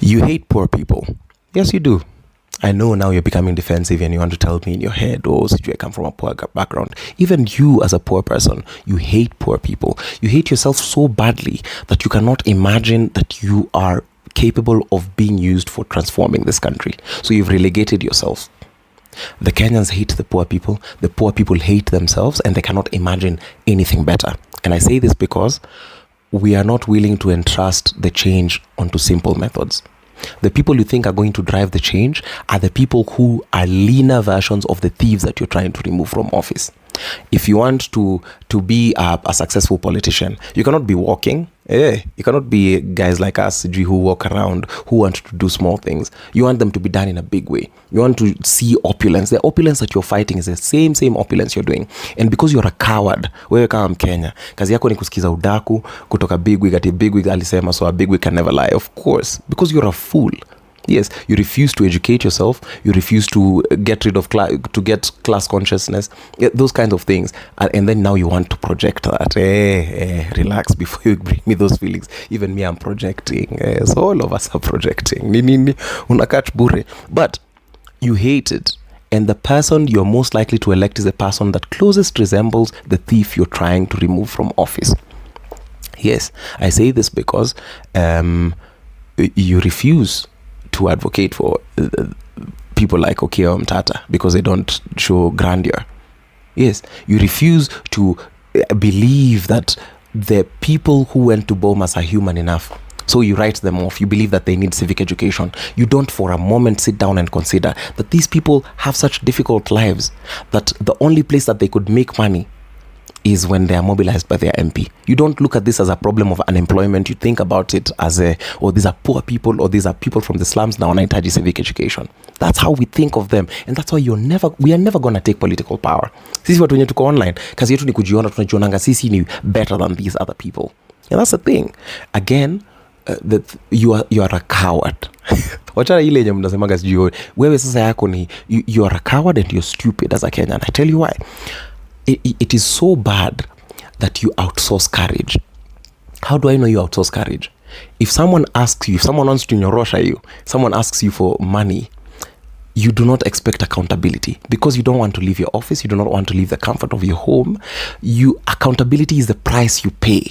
You hate poor people. Yes, you do. I know now you're becoming defensive and you want to tell me in your head, oh, so I come from a poor background. Even you as a poor person, you hate poor people. You hate yourself so badly that you cannot imagine that you are capable of being used for transforming this country. So you've relegated yourself. The Kenyans hate the poor people hate themselves, and they cannot imagine anything better. And I say this because we are not willing to entrust the change onto simple methods. The people you think are going to drive the change are the people who are leaner versions of the thieves that you're trying to remove from office. If you want to be a successful politician, you cannot be walking. You cannot be guys like us who walk around, who want to do small things. You want them to be done in a big way. You want to see opulence. The opulence that you're fighting is the same opulence you're doing. And because you're a coward, wewe kama Mkenya, kazi yako ni kusikiza udaku kutoka bigwig ati bigwig alisema so a bigwig can never lie. Of course, because you're a fool. Yes, you refuse to educate yourself. You refuse to get rid of class consciousness, those kinds of things. And then now you want to project that. Relax before you bring me those feelings. Even me, I'm projecting. So all of us are projecting. Unakach bure. But you hate it. And the person you're most likely to elect is the person that closest resembles the thief you're trying to remove from office. Yes, I say this because you refuse to advocate for people like Okiya Mtata because they don't show grandeur. Yes, you refuse to believe that the people who went to Bomas are human enough. So you write them off. You believe that they need civic education. You don't for a moment sit down and consider that these people have such difficult lives that the only place that they could make money is when they are mobilized by their MP. You don't look at this as a problem of unemployment. You think about it as these are poor people, or these are people from the slums now wanahitaji civic education. That's how we think of them, and that's why we are never gonna take political power. Sisi watu wenye tuko online, kazi yetu ni kujiona, tunajionanga sisi ni better than these other people, and that's the thing. Again, that you are a coward. Wachana ile yenye mnasemaga sijui wewe sasa yako ni you are a coward and you're stupid as a Kenyan. I tell you why. It is so bad that you outsource courage. How do I know you outsource courage? If someone asks you, if someone wants to nyorosha you, someone asks you for money, you do not expect accountability because you don't want to leave your office. You do not want to leave the comfort of your home. Accountability is the price you pay.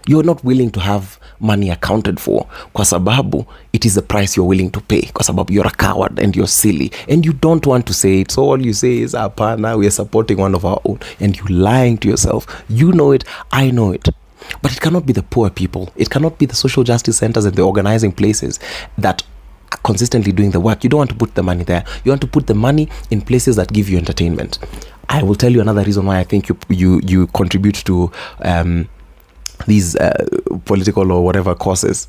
You're not willing to have money accounted for kwa sababu it is the price you're willing to pay kwa sababu you're a coward and you're silly and you don't want to say it. So all you say is apana, we are supporting one of our own, and you're lying to yourself. You know it, I know it. But it cannot be the poor people. It cannot be the social justice centers and the organizing places that are consistently doing the work. You don't want to put the money there. You want to put the money in places that give you entertainment. I will tell you another reason why I think you contribute to these political or whatever causes.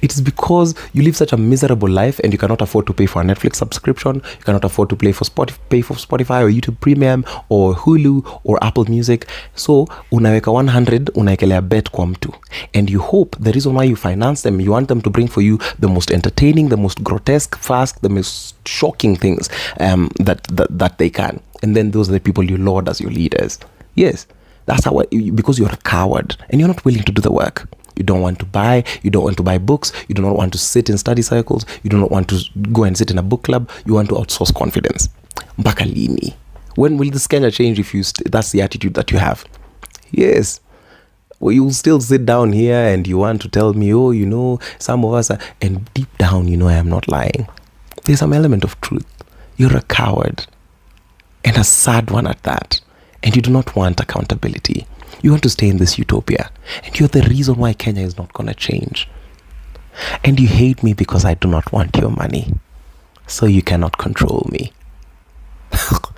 It is because you live such a miserable life and you cannot afford to pay for a Netflix subscription. You cannot afford to pay for Spotify or YouTube Premium or Hulu or Apple Music. So unaweka 100 unaekelea bet kwa mtu, and you hope the reason why you finance them, you want them to bring for you the most entertaining, the most grotesque, fast, the most shocking things that they can, and then those are the people you laud as your leaders. Yes, that's how because you're a coward and you're not willing to do the work. You don't want to buy books. You do not want to sit in study circles. You do not want to go and sit in a book club. You want to outsource confidence. Mpaka lini? When will this Kenya change if that's the attitude that you have? Yes. Well, you'll still sit down here and you want to tell me, oh, you know, some of us are, and deep down, you know, I am not lying. There's some element of truth. You're a coward, and a sad one at that. And you do not want accountability. You want to stay in this utopia. And you're the reason why Kenya is not going to change. And you hate me because I do not want your money. So you cannot control me.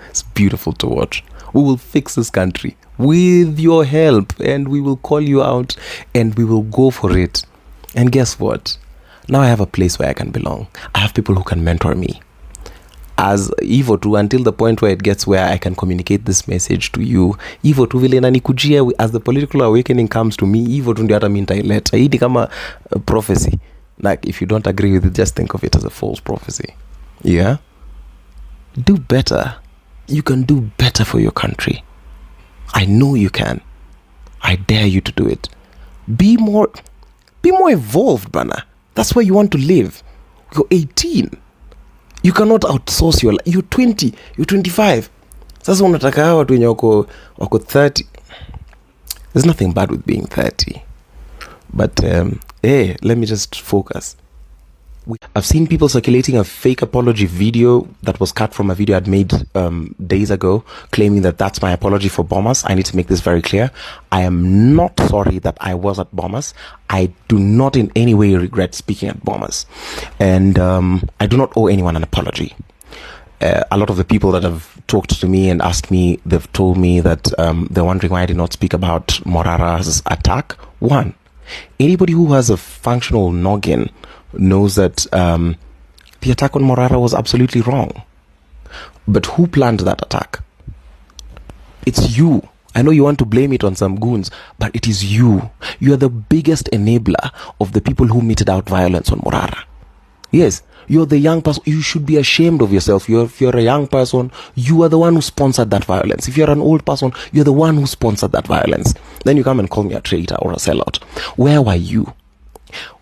It's beautiful to watch. We will fix this country with your help. And we will call you out. And we will go for it. And guess what? Now I have a place where I can belong. I have people who can mentor me. As Evo tu, until the point where it gets where I can communicate this message to you. Evo tu vile nanikujia, as the political awakening comes to me, Evo tu ndio hata mimi nitaileta. Hii ni kama prophecy. Like, if you don't agree with it, just think of it as a false prophecy. Yeah? Do better. You can do better for your country. I know you can. I dare you to do it. Be more evolved, bana. That's where you want to live. You're 18. You cannot outsource your life. You're 20. You're 25. Sasa unataka watu wenye wako 30. There's nothing bad with being 30. But, let me just focus. I've seen people circulating a fake apology video that was cut from a video I'd made days ago, claiming that that's my apology for Bomas. I need to make this very clear. I am not sorry that I was at Bomas. I do not in any way regret speaking at Bomas. And I do not owe anyone an apology. A lot of the people that have talked to me and asked me, they've told me that they're wondering why I did not speak about Morara's attack. One, anybody who has a functional noggin knows that the attack on Morara was absolutely wrong. But who planned that attack? It's you. I know you want to blame it on some goons, but it is you. You are the biggest enabler of the people who meted out violence on Morara. Yes, you're the young person. You should be ashamed of yourself. If you're a young person, you are the one who sponsored that violence. If you're an old person, you're the one who sponsored that violence. Then you come and call me a traitor or a sellout. Where were you?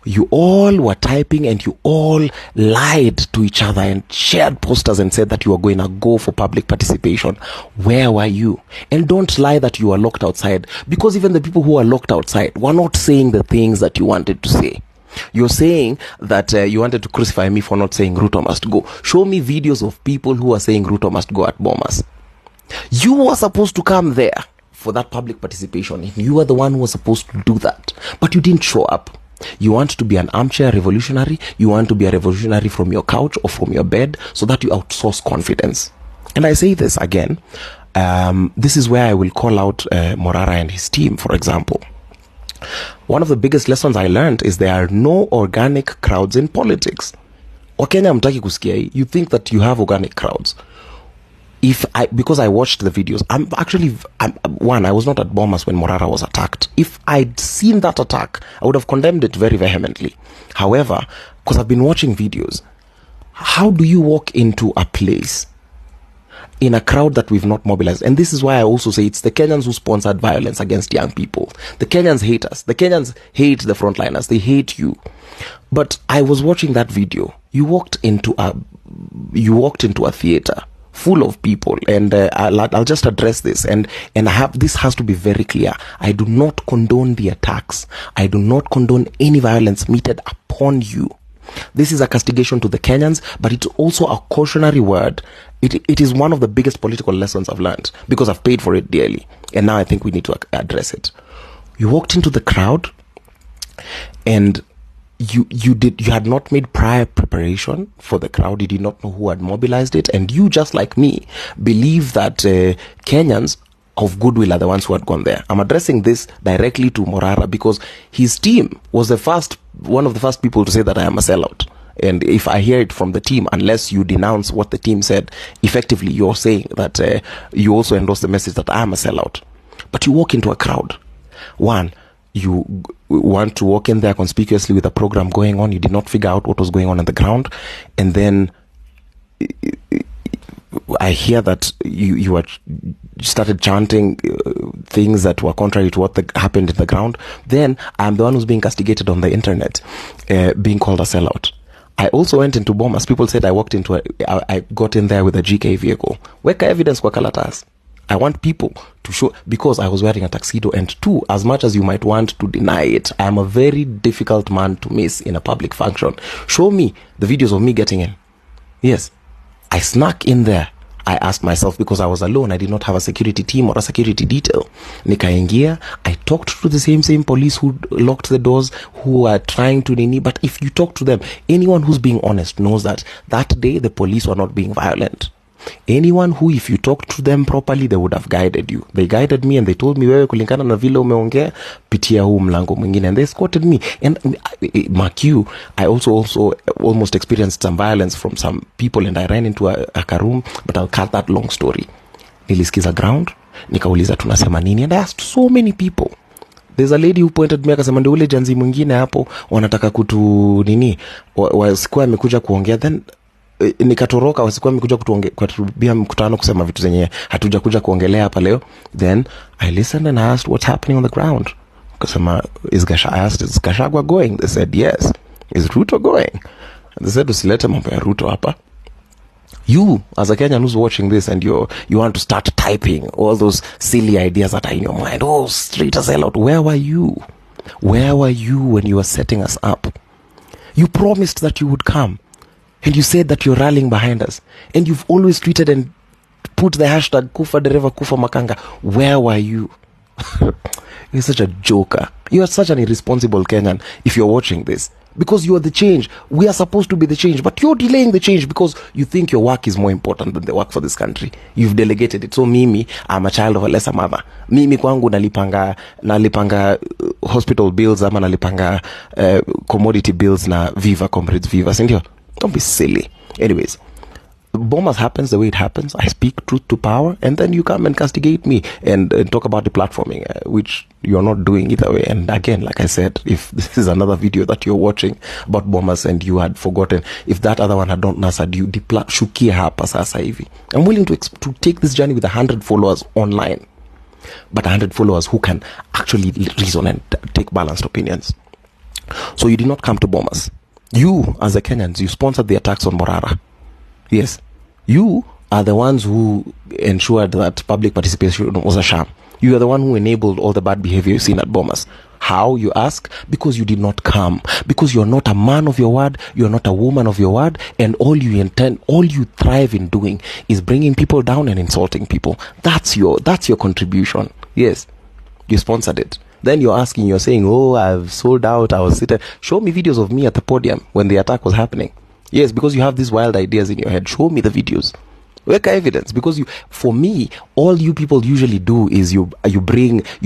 You all were typing and you all lied to each other and shared posters and said that you were going to go for public participation. Where were you? And don't lie that you were locked outside, because even the people who are locked outside were not saying the things that you wanted to say. You're saying that you wanted to crucify me for not saying Ruto must go. Show me videos of people who are saying Ruto must go at Bomas. You were supposed to come there for that public participation, and you were the one who was supposed to do that, but you didn't show up. You want to be an armchair revolutionary. You want to be a revolutionary from your couch or from your bed, so that you outsource confidence. And I say this again. This is where I will call out Morara and his team, for example. One of the biggest lessons I learned is there are no organic crowds in politics. Wakenya mtaki kusikia hii. You think that you have organic crowds. Because I watched the videos, I was not at Bomas when Morara was attacked. If I'd seen that attack, I would have condemned it very vehemently. However, because I've been watching videos, how do you walk into a place in a crowd that we've not mobilized? And this is why I also say it's the Kenyans who sponsored violence against young people. The Kenyans hate us. The Kenyans hate the frontliners. They hate you. But I was watching that video. You walked into a theater full of people, and I'll just address this, and this has to be very clear. I do not condone the attacks. I do not condone any violence meted upon you. This is a castigation to the Kenyans, but it's also a cautionary word. It is one of the biggest political lessons I've learned, because I've paid for it dearly, and now I think we need to address it. You walked into the crowd, and you had not made prior preparation for the crowd. You did not know who had mobilized it, and you, just like me, believe that Kenyans of goodwill are the ones who had gone there. I'm addressing this directly to Morara, because his team was one of the first people to say that I am a sellout. And if I hear it from the team, unless you denounce what the team said, effectively you're saying that you also endorse the message that I am a sellout. But you walk into a crowd. One, you want to walk in there conspicuously with a program going on. You did not figure out what was going on the ground. And then I hear that you started chanting things that were contrary to what happened in the ground. Then I'm the one who's being castigated on the internet, being called a sellout. I also went into Bomas. People said I got in there with a GK vehicle. Weka evidence kwa kalatas. I want people to show, because I was wearing a tuxedo. And two, as much as you might want to deny it, I am a very difficult man to miss in a public function. Show me the videos of me getting in. Yes, I snuck in there. I asked myself, because I was alone, I did not have a security team or a security detail. Nikaingia, I talked to the same police who locked the doors, who were trying to nini. But if you talk to them, anyone who's being honest knows that day the police were not being violent. Anyone who, if you talk to them properly, they would have guided you. They guided me and they told me, wewe kulingana na vile umeongea, pitia huu mlango mwingine, and they escorted me. And mark you, I also almost experienced some violence from some people, and I ran into a room, but I'll cut that long story. Nilisikiza ground, nikauliza tunasema nini, and I asked so many people. There's a lady who pointed me, akasema ndio ule janzi mwingine hapo wanataka kutu nini, wasikuwa amekuja kuongea. Then nikatoroka, wasikuwa amekuja kutubia mkutano kusema vitu zenye hatuja kuja kuongelea hapa leo. Then I listened and asked what's happening on the ground. Kasema I asked, is Gachagua going? They said yes. Is Ruto going? And they said, usilete mambo ya Ruto hapa. You, as a Kenyan who's watching this, and you want to start typing all those silly ideas that are in your mind. Oh, straight as hell out. Where were you? Where were you when you were setting us up? You promised that you would come. And you said that you're rallying behind us. And you've always tweeted and put the hashtag Kufa Dereva Kufa Makanga. Where were you? You're such a joker. You are such an irresponsible Kenyan if you're watching this. Because you are the change. We are supposed to be the change. But you're delaying the change because you think your work is more important than the work for this country. You've delegated it. So mimi, I'm a child of a lesser mother. Mimi kwangu nalipanga hospital bills ama nalipanga commodity bills na Viva, comrades Viva. Sindio? Don't be silly. Anyways, Bomas happens the way it happens. I speak truth to power, and then you come and castigate me and talk about the platforming, which you're not doing either way. And again, like I said, if this is another video that you're watching about Bomas and you had forgotten, if that other one had not answered you, shukia hapa sasa hivi. I'm willing to take this journey with 100 followers online, but 100 followers who can actually reason and take balanced opinions. So you did not come to Bomas. You, as the Kenyans, you sponsored the attacks on Morara. Yes, you are the ones who ensured that public participation was a sham. You are the one who enabled all the bad behavior you've seen at Bomas. How, you ask? Because you did not come. Because you're not a man of your word, you're not a woman of your word, and all you thrive in doing is bringing people down and insulting people. That's your contribution. Yes, you sponsored it. Then you're saying, oh, I've sold out, I was sitting. Show me videos of me at the podium when the attack was happening. Yes, because you have these wild ideas in your head. Show me the videos. Wake evidence. Because for me, all you people usually do is you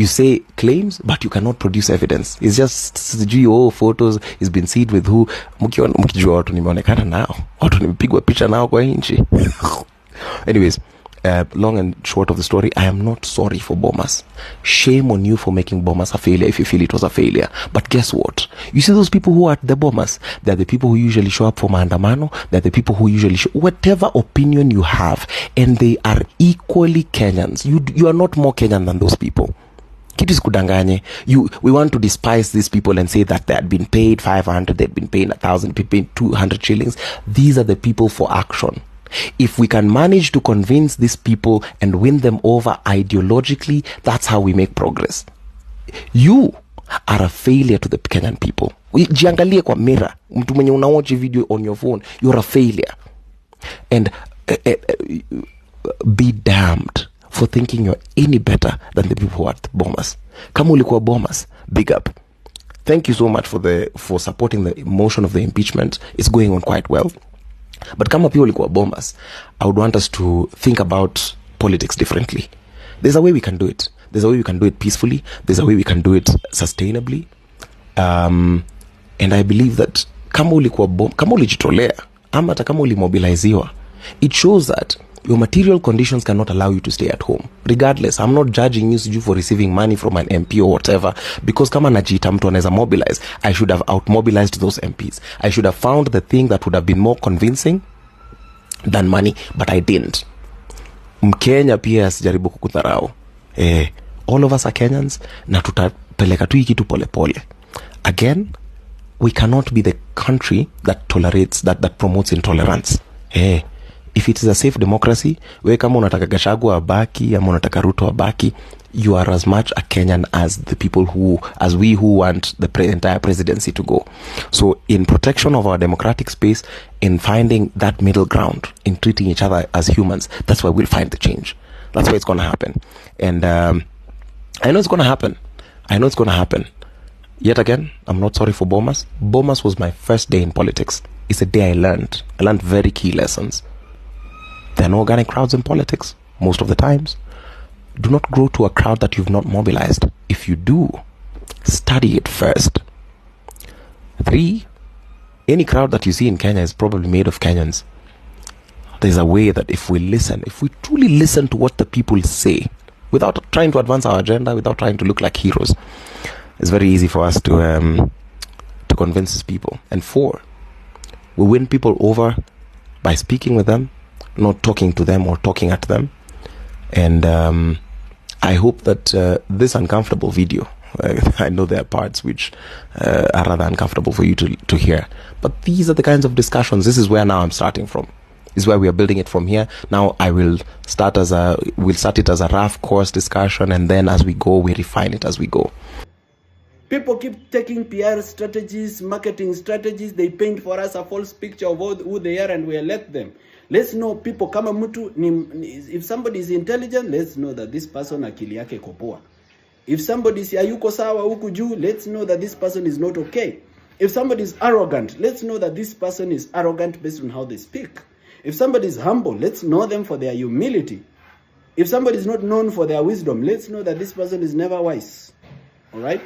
say claims, but you cannot produce evidence. It's just GO photos, it's been seen with who. Mkijua watu nimeonekana nao. Watu nimepigwa picha nao kwa nchi. Anyways, long and short of the story, I am not sorry for Bomas. Shame on you for making Bomas a failure if you feel it was a failure. But guess what? You see those people who are at the Bomas, they're the people who usually show up for maandamano. They're the people who usually show whatever opinion you have, and they are equally Kenyans. You are not more Kenyan than those people. Kitu sikudanganye. We want to despise these people and say that they had been paid 500, they'd been paid 1,000, paid 200 shillings. These are the people for action. If we can manage to convince these people and win them over ideologically, that's how we make progress. You are a failure to the Kenyan people. Jiangalie kwa mirror. Mtu mwenye unawatch video on your phone, you're a failure. And be damned for thinking you're any better than the people who are at the Bomas. Kama ulikuwa Bomas, big up. Thank you so much for supporting the motion of the impeachment. It's going on quite well. But kama pia ulikuwa Bomas, I would want us to think about politics differently. There's a way we can do it. There's a way we can do it peacefully. There's a way we can do it sustainably. And I believe that kama ulijitolea, ama hata kama ulimobiliziwa, it shows that your material conditions cannot allow you to stay at home. Regardless, I'm not judging you for receiving money from an MP or whatever, because kama najiita mtu anaweza mobilize, I should have out-mobilized those MPs. I should have found the thing that would have been more convincing than money, but I didn't. Mkenya pia sijaribu kukudharau. All of us are Kenyans, na tutapeleka tu hiki tu pole pole. Again, we cannot be the country that tolerates, that promotes intolerance. If it is a safe democracy, we kama unataka Gachagua abaki ama unataka Ruto abaki, you are as much a Kenyan as the people as we who want the entire presidency to go. So in protection of our democratic space, in finding that middle ground, in treating each other as humans, that's why we'll find the change. That's why it's going to happen. And I know it's going to happen. Yet again, I'm not sorry for Bomas. Bomas was my first day in politics. It's a day I learned very key lessons. There are no organic crowds in politics, most of the times. Do not grow to a crowd that you've not mobilized. If you do, study it first. 3, any crowd that you see in Kenya is probably made of Kenyans. There's a way that if we truly listen to what the people say, without trying to advance our agenda, without trying to look like heroes, it's very easy for us to convince these people. And 4, we win people over by speaking with them, not talking to them or talking at them. And I hope that this uncomfortable video I know there are parts which are rather uncomfortable for you to hear. But these are the kinds of discussions. This is where now I'm starting from. This is where we are building it from here. Now we'll start it as a rough course discussion, and then as we go, we refine it as we go. People keep taking PR strategies, marketing strategies. They paint for us a false picture of who they are, and we elect them. Let's know people kama mtu, if somebody is intelligent, let's know that this person akili yake kopoa. If somebody is ayuko sawa huku juu, let's know that this person is not okay. If somebody is arrogant, let's know that this person is arrogant based on how they speak. If somebody is humble, let's know them for their humility. If somebody is not known for their wisdom, let's know that this person is never wise. All right?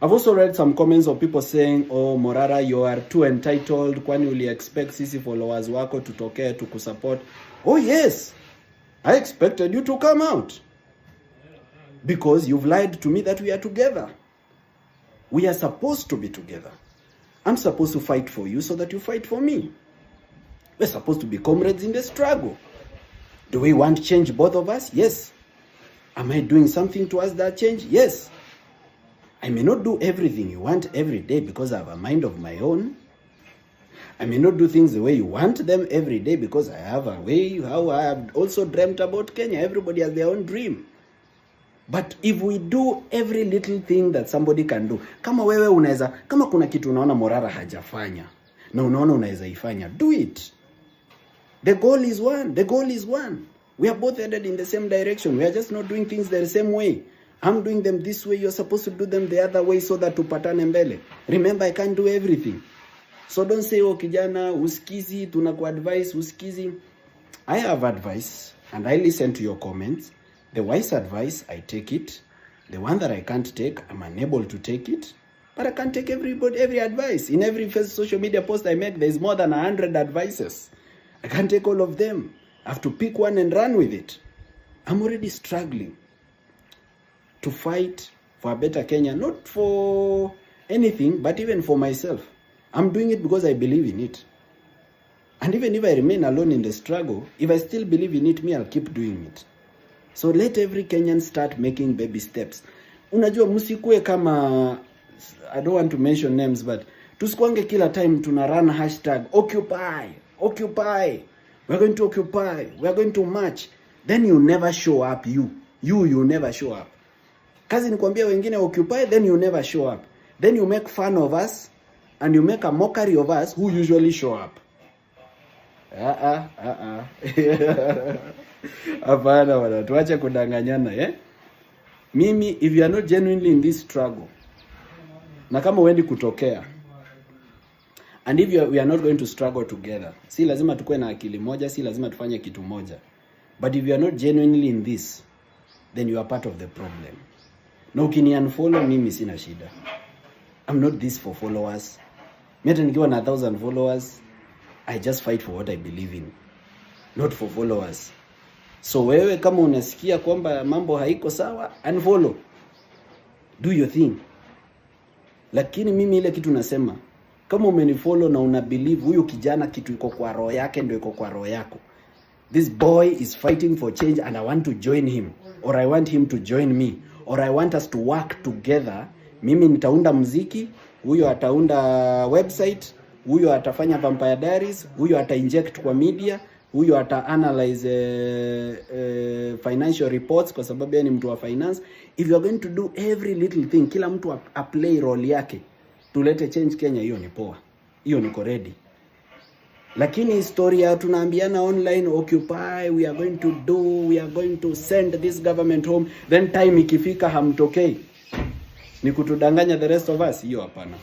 I've also read some comments of people saying, oh, Morara, you are too entitled. Kwani uli expect sisi followers wako tutokee to kusupport. Oh, yes. I expected you to come out. Because you've lied to me that we are together. We are supposed to be together. I'm supposed to fight for you so that you fight for me. We're supposed to be comrades in the struggle. Do we want change, both of us? Yes. Am I doing something towards that change? Yes. I may not do everything you want every day because I have a mind of my own. I may not do things the way you want them every day because I have a way how I have also dreamt about Kenya. Everybody has their own dream. But if we do every little thing that somebody can do, kama wewe unaweza, kama kuna kitu unaona Morara hajafanya na unaona unaweza ifanya, do it. The goal is one. The goal is one. We are both headed in the same direction. We are just not doing things the same way. I'm doing them this way. You're supposed to do them the other way so that tupatane mbele. Remember, I can't do everything. So don't say, oh, kijana, usikizi, tunakuadvise, usikizi. I have advice and I listen to your comments. The wise advice, I take it. The one that I can't take, I'm unable to take it. But I can't take every advice. In every first social media post I make, there's more than 100 advices. I can't take all of them. I have to pick one and run with it. I'm already struggling to fight for a better Kenya, not for anything, but even for myself. I'm doing it because I believe in it. And even if I remain alone in the struggle, if I still believe in it, I'll keep doing it. So let every Kenyan start making baby steps. Unajua musikue kama, I don't want to mention names, but tusikwange kila time tuna run hashtag occupy, occupy. We're going to occupy. We're going to march. Then you never show up. You never show up. Kazi ni kuambia wengine occupy, then you never show up. Then you make fun of us and you make a mockery of us who usually show up. Hapana wana, tuache kudanganyana, eh? Mimi, if you are not genuinely in this struggle, na kama wendi kutokea, and if we are not going to struggle together, si lazima tukue na akili moja, si lazima tufanye kitu moja. But if you are not genuinely in this, then you are part of the problem. Na ukini unfollow mimi sina shida. I'm not this for followers. Mimi nikiwa na 1,000 followers, I just fight for what I believe in, not for followers. So wewe kama unasikia kwamba mambo haiko sawa, unfollow. Do your thing. Lakini mimi ile kitu nasema, kama umenifollow na una believe huyu kijana kitu iko kwa roho yake ndio iko kwa roho yako. This boy is fighting for change and I want to join him, or I want him to join me, or I want us to work together. Mimi nitaunda muziki, huyo ataunda website, huyo atafanya Vampire Diaries, huyo ata-inject kwa media, huyo ata-analyze financial reports kwa sababu yeye ni mtu wa finance. If you are going to do every little thing, kila mtu play role yake, tulete change Kenya, hiyo ni poa. Hiyo niko ready. Lakini historia tunaambiana online, occupy, we are going to send this government home, then time ikifika hamtokei. Ni kutudanganya the rest of us, hiyo hapana.